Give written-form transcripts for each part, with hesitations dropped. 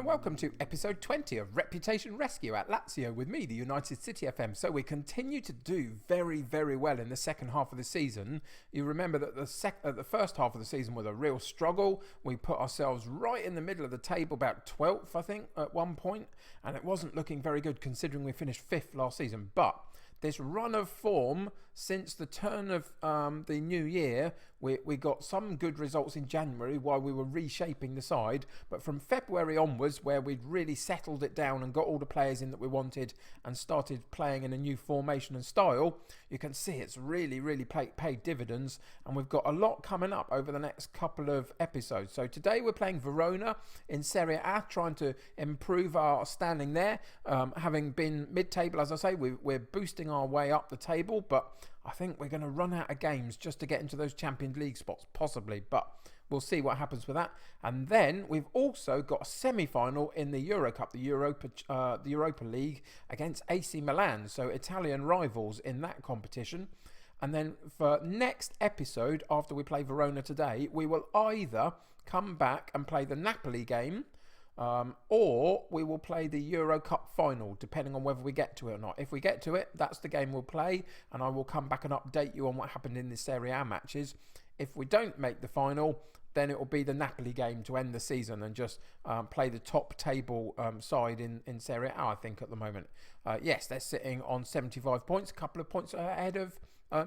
welcome to episode 20 of Reputation Rescue at Lazio with me, the United City FM. So we continue to do very, very well in the second half of the season. You remember that the first half of the season was a real struggle. We put ourselves right in the middle of the table, about 12th, I think, at one point, and it wasn't looking very good considering we finished 5th last season. But this run of form since the turn of the new year, we got some good results in January while we were reshaping the side, but from February onwards, where we'd really settled it down and got all the players in that we wanted and started playing in a new formation and style, you can see it's really paid dividends, and we've got a lot coming up over the next couple of episodes. So today we're playing Verona in Serie A, trying to improve our standing there. Having been mid-table, as I say, we're boosting our way up the table, but I think we're going to run out of games just to get into those Champions League spots, possibly, but we'll see what happens with that. And then we've also got a semi-final in the Euro Cup, the Europa League against AC Milan, so Italian rivals in that competition. And then for next episode, after we play Verona today, we will either come back and play the Napoli game, or we will play the Euro Cup final, depending on whether we get to it or not. If we get to it, that's the game we'll play, and I will come back and update you on what happened in the Serie A matches. If we don't make the final, then it will be the Napoli game to end the season and just play the top table side in Serie A, I think, at the moment. Yes, they're sitting on 75 points, a couple of points ahead of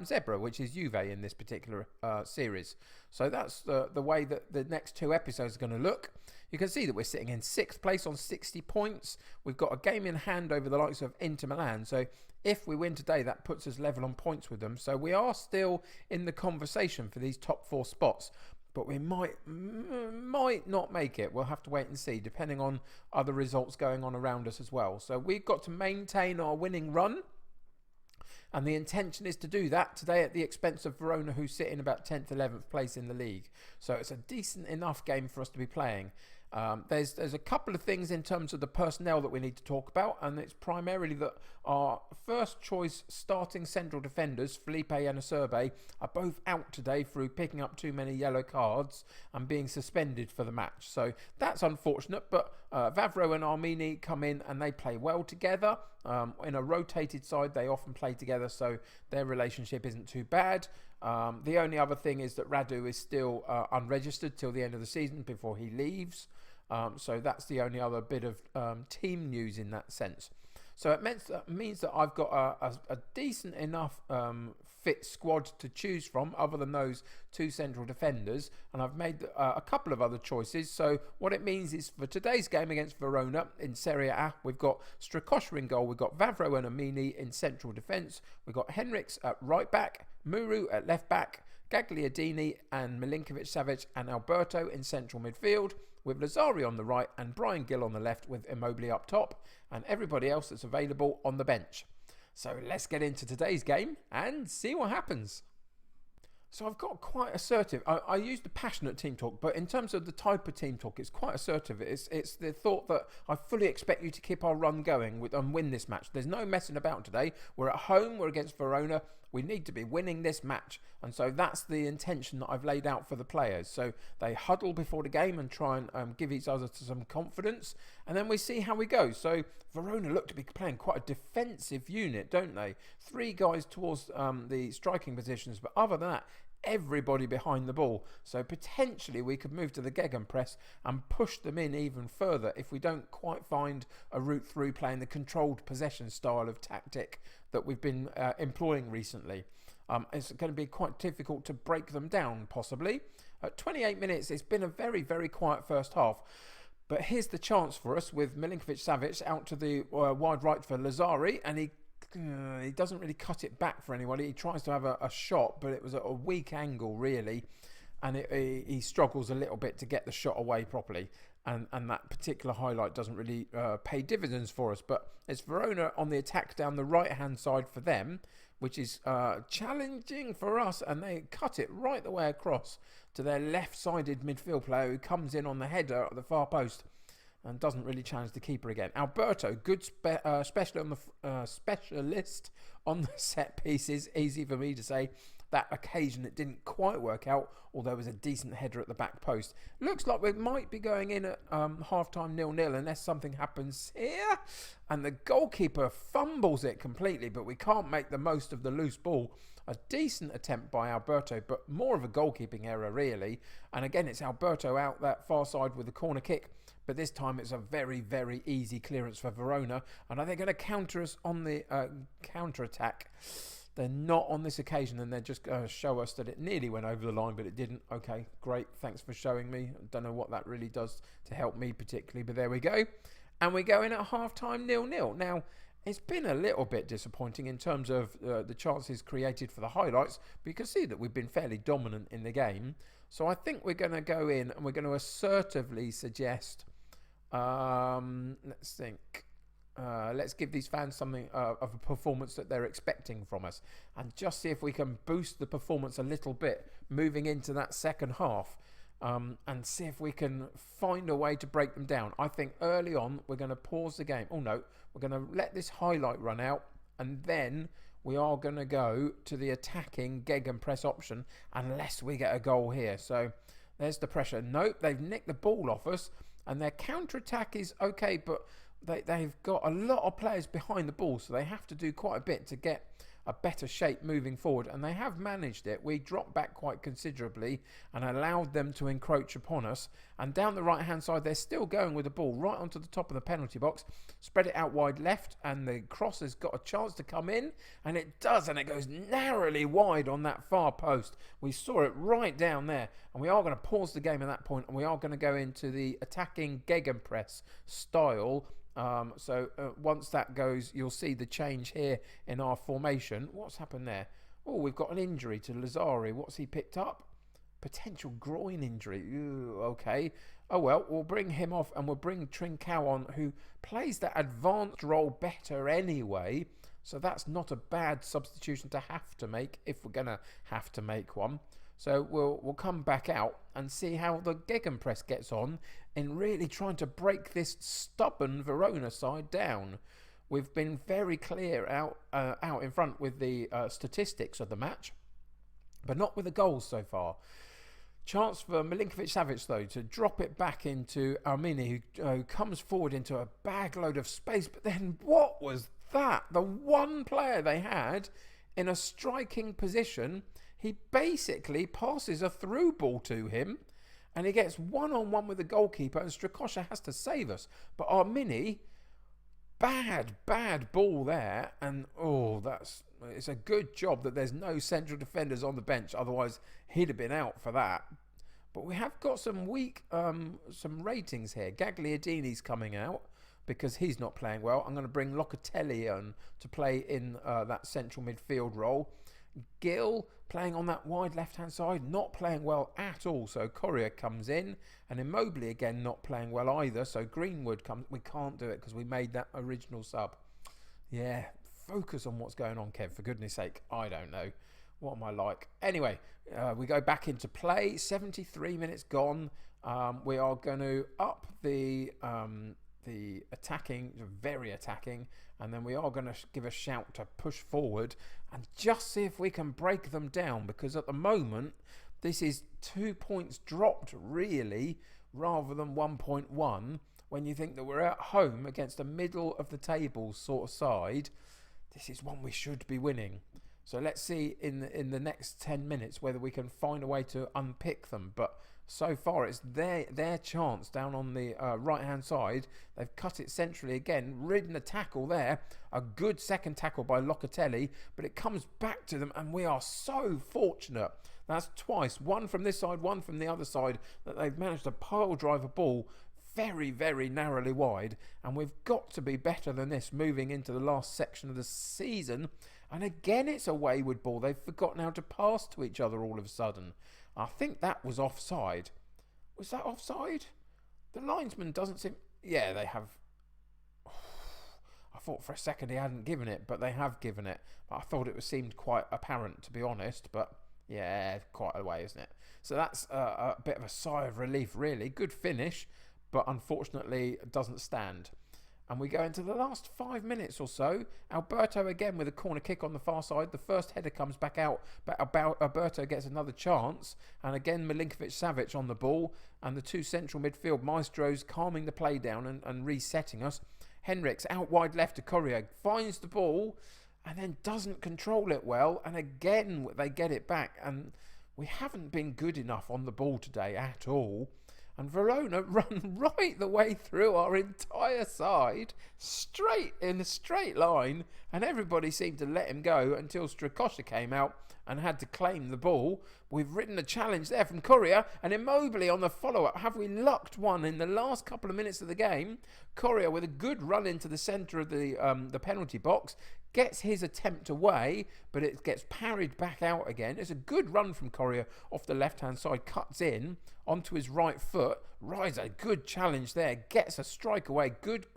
Zebra, which is Juve in this particular series. So that's the way that the next two episodes are going to look. You can see that we're sitting in 6th place on 60 points. We've got a game in hand over the likes of Inter Milan. So if we win today, that puts us level on points with them. So we are still in the conversation for these top 4 spots. But we might not make it. We'll have to wait and see, depending on other results going on around us as well. So we've got to maintain our winning run. And the intention is to do that today at the expense of Verona, who sit in about 10th, 11th place in the league. So it's a decent enough game for us to be playing. There's a couple of things in terms of the personnel that we need to talk about, and it's primarily that our first choice starting central defenders, Felipe and Acerbe, are both out today through picking up too many yellow cards and being suspended for the match. So that's unfortunate, but Vavro and Armini come in and they play well together. In a rotated side, they often play together, so their relationship isn't too bad. The only other thing is that Radu is still unregistered till the end of the season before he leaves. So that's the only other bit of team news in that sense. So it means that I've got a decent enough fit squad to choose from, other than those 2 central defenders, and I've made a couple of other choices. So what it means is for today's game against Verona in Serie A, we've got Strakosha in goal, we've got Vavro and Amini in central defence, we've got Henriks at right back, Muru at left back, Gagliardini and Milinkovic-Savic and Alberto in central midfield, with Lazzari on the right and Brian Gill on the left with Immobile up top, and everybody else that's available on the bench. So let's get into today's game and see what happens. So I've got quite assertive. I use the passionate team talk, but in terms of the type of team talk, it's quite assertive. It's the thought that I fully expect you to keep our run going and win this match. There's no messing about today. We're at home. We're against Verona. We need to be winning this match. And so that's the intention that I've laid out for the players. So they huddle before the game and try and give each other some confidence. And then we see how we go. So Verona look to be playing quite a defensive unit, don't they? 3 guys towards the striking positions. But other than that, everybody behind the ball. So potentially we could move to the gegenpress and push them in even further if we don't quite find a route through playing the controlled possession style of tactic that we've been employing recently. It's going to be quite difficult to break them down, possibly. At 28 minutes, it's been a very, very quiet first half. But here's the chance for us with Milinkovic-Savic out to the wide right for Lazzari, and he doesn't really cut it back for anybody. He tries to have a shot, but it was at a weak angle, really, and he struggles a little bit to get the shot away properly. And that particular highlight doesn't really pay dividends for us. But it's Verona on the attack down the right-hand side for them, which is challenging for us. And they cut it right the way across to their left-sided midfield player, who comes in on the header at the far post and doesn't really challenge the keeper again. Alberto, good specialist on the set pieces, easy for me to say. that occasion it didn't quite work out, although there was a decent header at the back post. Looks like we might be going in at half-time 0-0 unless something happens here. And the goalkeeper fumbles it completely, but we can't make the most of the loose ball. A decent attempt by Alberto, but more of a goalkeeping error, really. And again, it's Alberto out that far side with the corner kick. But this time it's a very, very easy clearance for Verona. And are they going to counter us on the counter-attack? They're not on this occasion, and they're just going to show us that it nearly went over the line, but it didn't. Okay, great. Thanks for showing me. I don't know what that really does to help me particularly, but there we go. And we go in at half-time 0-0. Now, it's been a little bit disappointing in terms of the chances created for the highlights, but you can see that we've been fairly dominant in the game. So I think we're going to go in and we're going to assertively suggest, let's think, let's give these fans something of a performance that they're expecting from us, and just see if we can boost the performance a little bit moving into that second half. And see if we can find a way to break them down. I think early on we're going to pause the game. Oh no, we're going to let this highlight run out, and then we are going to go to the attacking gegenpress option unless we get a goal here. So there's the pressure. Nope, they've nicked the ball off us, and their counter-attack is okay, but they've got a lot of players behind the ball, so they have to do quite a bit to get a better shape moving forward, and they have managed it. We dropped back quite considerably and allowed them to encroach upon us, and down the right hand side they're still going with the ball right onto the top of the penalty box, spread it out wide left, and the cross has got a chance to come in, and it does, and it goes narrowly wide on that far post. We saw it right down there, and we are going to pause the game at that point, and we are going to go into the attacking gegenpress style. Once that goes, you'll see the change here in our formation. What's happened there? Oh, we've got an injury to Lazari. What's he picked up? Potential groin injury. Ooh, okay. Oh well, we'll bring him off and we'll bring Trincao on, who plays that advanced role better anyway. So that's not a bad substitution to have to make if we're going to have to make one. So we'll come back out and see how the gegenpress gets on in really trying to break this stubborn Verona side down. We've been very clear out in front with the statistics of the match, but not with the goals so far. Chance for Milinkovic-Savic, though, to drop it back into Armini, who comes forward into a bag load of space. But then what was that? The one player they had in a striking position, he basically passes a through ball to him, and he gets one-on-one with the goalkeeper, and Strakosha has to save us. But Armini, bad ball there, and it's a good job that there's no central defenders on the bench, otherwise he'd have been out for that. But we have got some weak some ratings here. Gagliardini's coming out because he's not playing well. I'm going to bring Locatelli on to play in that central midfield role. Gill playing on that wide left-hand side, not playing well at all. So Correa comes in, and Immobile again not playing well either. So Greenwood comes. We can't do it because we made that original sub. Yeah, focus on what's going on, Kev. For goodness sake, I don't know. What am I like? Anyway, we go back into play. 73 minutes gone. We are going to up the attacking, very attacking, and then we are going to give a shout to push forward and just see if we can break them down, because at the moment this is 2 points dropped really rather than 1.1 when you think that we're at home against a middle of the table sort of side. This is one we should be winning. So let's see in the next 10 minutes whether we can find a way to unpick them. But so far it's their chance down on the right hand side. They've cut it centrally again, ridden a tackle there, a good second tackle by Locatelli, but it comes back to them, and we are so fortunate. That's twice, one from this side, one from the other side, that they've managed to pile drive a ball very, very narrowly wide, and we've got to be better than this moving into the last section of the season. And again, it's a wayward ball. They've forgotten how to pass to each other all of a sudden. I think that was offside. Was that offside? The linesman doesn't seem... Yeah, they have... I thought for a second he hadn't given it, but they have given it. But I thought it seemed quite apparent, to be honest. But yeah, quite a way, isn't it? So that's a bit of a sigh of relief, really. Good finish, but unfortunately it doesn't stand. And we go into the last 5 minutes or so. Alberto again with a corner kick on the far side. The first header comes back out, but Alberto gets another chance. And again, Milinkovic-Savic on the ball. And the two central midfield maestros calming the play down and resetting us. Henriks out wide left to Correa, finds the ball and then doesn't control it well. And again, they get it back. And we haven't been good enough on the ball today at all. And Verona run right the way through our entire side, straight in a straight line, and everybody seemed to let him go until Strakosha came out and had to claim the ball. We've ridden a challenge there from Correa, and Immobile on the follow-up. Have we lucked one in the last couple of minutes of the game? Correa with a good run into the centre of the penalty box, gets his attempt away, but it gets parried back out again. It's a good run from Correa off the left-hand side, cuts in onto his right foot. Riza, good challenge there, gets a strike away, good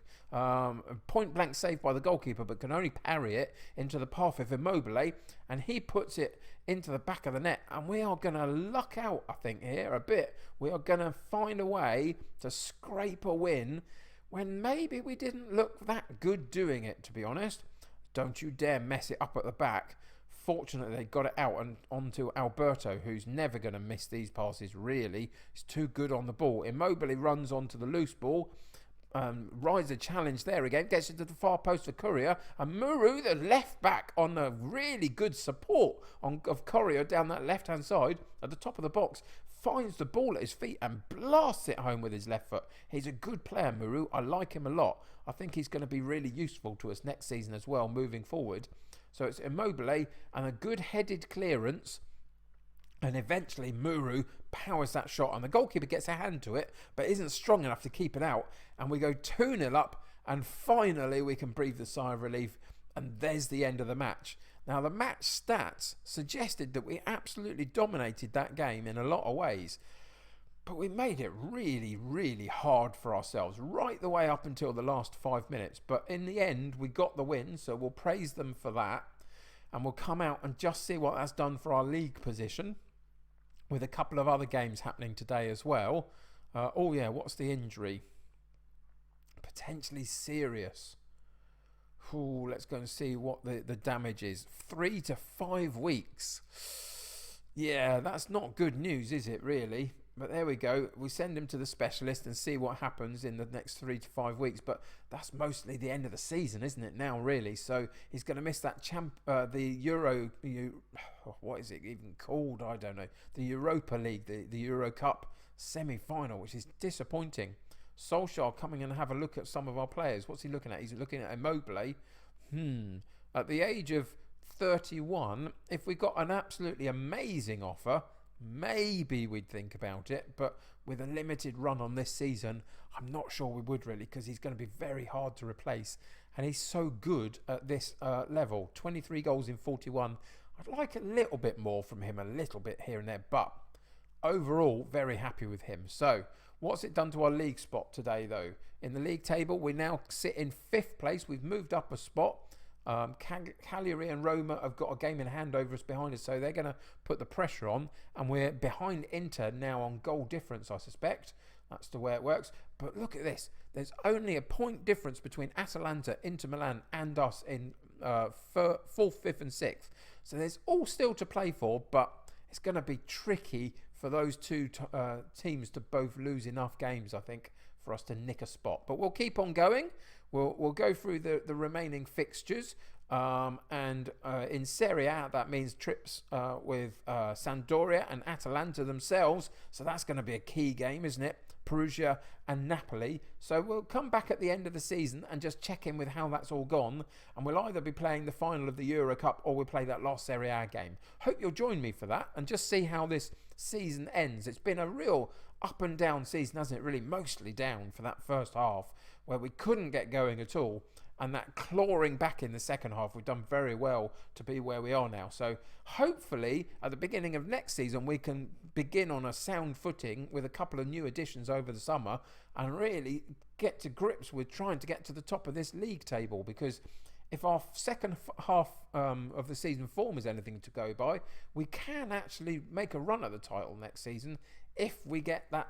point-blank save by the goalkeeper, but can only parry it into the path of Immobile, and he puts it into the back of the net. And we are going to luck out, I think, here a bit. We are going to find a way to scrape a win when maybe we didn't look that good doing it, to be honest. Don't you dare mess it up at the back. Fortunately, they got it out and onto Alberto, who's never going to miss these passes, really. He's too good on the ball. Immobile runs onto the loose ball. Riza challenge there again, gets it to the far post for Correa, and Muru, the left back, on a really good support of Correa down that left hand side at the top of the box, finds the ball at his feet and blasts it home with his left foot. He's a good player, Muru. I like him a lot. I think he's going to be really useful to us next season as well, moving forward. So it's Immobile and a good headed clearance. And eventually Muru powers that shot and the goalkeeper gets a hand to it, but isn't strong enough to keep it out. And we go 2-0 up, and finally we can breathe the sigh of relief, and there's the end of the match. Now, the match stats suggested that we absolutely dominated that game in a lot of ways, but we made it really, really hard for ourselves right the way up until the last 5 minutes. But in the end, we got the win, so we'll praise them for that. And we'll come out and just see what that's done for our league position, with a couple of other games happening today as well. Oh yeah, what's the injury? Potentially serious. Ooh, let's go and see what the damage is. 3 to 5 weeks. Yeah, that's not good news, is it, really? But there we go. We send him to the specialist and see what happens in the next 3 to 5 weeks. But that's mostly the end of the season, isn't it, now, really? So he's going to miss that the Euro... what is it even called? I don't know. The Europa League, the Euro Cup semi-final, which is disappointing. Solskjaer coming and have a look at some of our players. What's he looking at? He's looking at Immobile. At the age of 31, if we got an absolutely amazing offer, maybe we'd think about it, but with a limited run on this season, I'm not sure we would really, because he's going to be very hard to replace, and he's so good at this level. 23 goals in 41. I'd like a little bit more from him, a little bit here and there, but overall, very happy with him. So, what's it done to our league spot today, though? In the league table, we now sit in 5th place. We've moved up a spot. Cagliari and Roma have got a game in hand over us behind us, so they're going to put the pressure on, and we're behind Inter now on goal difference, I suspect. That's the way it works. But look at this. There's only a point difference between Atalanta, Inter Milan and us in 4th, 5th and 6th. So there's all still to play for, but it's going to be tricky for those two teams to both lose enough games, I think, for us to nick a spot. But we'll keep on going. We'll go through the remaining fixtures. And in Serie A, that means trips with Sampdoria and Atalanta themselves. So that's going to be a key game, isn't it? Perugia and Napoli. So we'll come back at the end of the season and just check in with how that's all gone. And we'll either be playing the final of the Euro Cup or we'll play that last Serie A game. Hope you'll join me for that and just see how this season ends. It's been a real up and down season, hasn't it? Really mostly down for that first half where we couldn't get going at all. And that clawing back in the second half, we've done very well to be where we are now. So hopefully at the beginning of next season, we can begin on a sound footing with a couple of new additions over the summer and really get to grips with trying to get to the top of this league table. Because if our second half of the season form is anything to go by, we can actually make a run at the title next season if we get that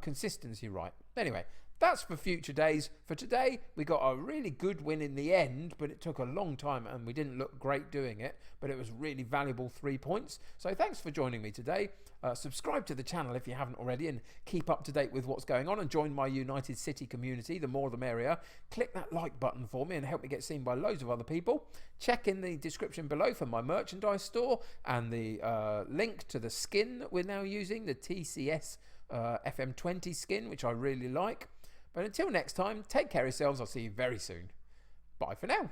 consistency right. Anyway, that's for future days. For today, we got a really good win in the end, but it took a long time and we didn't look great doing it, but it was really valuable 3 points. So thanks for joining me today. Subscribe to the channel if you haven't already and keep up to date with what's going on, and join my United City community. The more the merrier. Click that like button for me and help me get seen by loads of other people. Check in the description below for my merchandise store and the link to the skin that we're now using, the TCS FM20 skin, which I really like. But until next time, take care of yourselves. I'll see you very soon. Bye for now.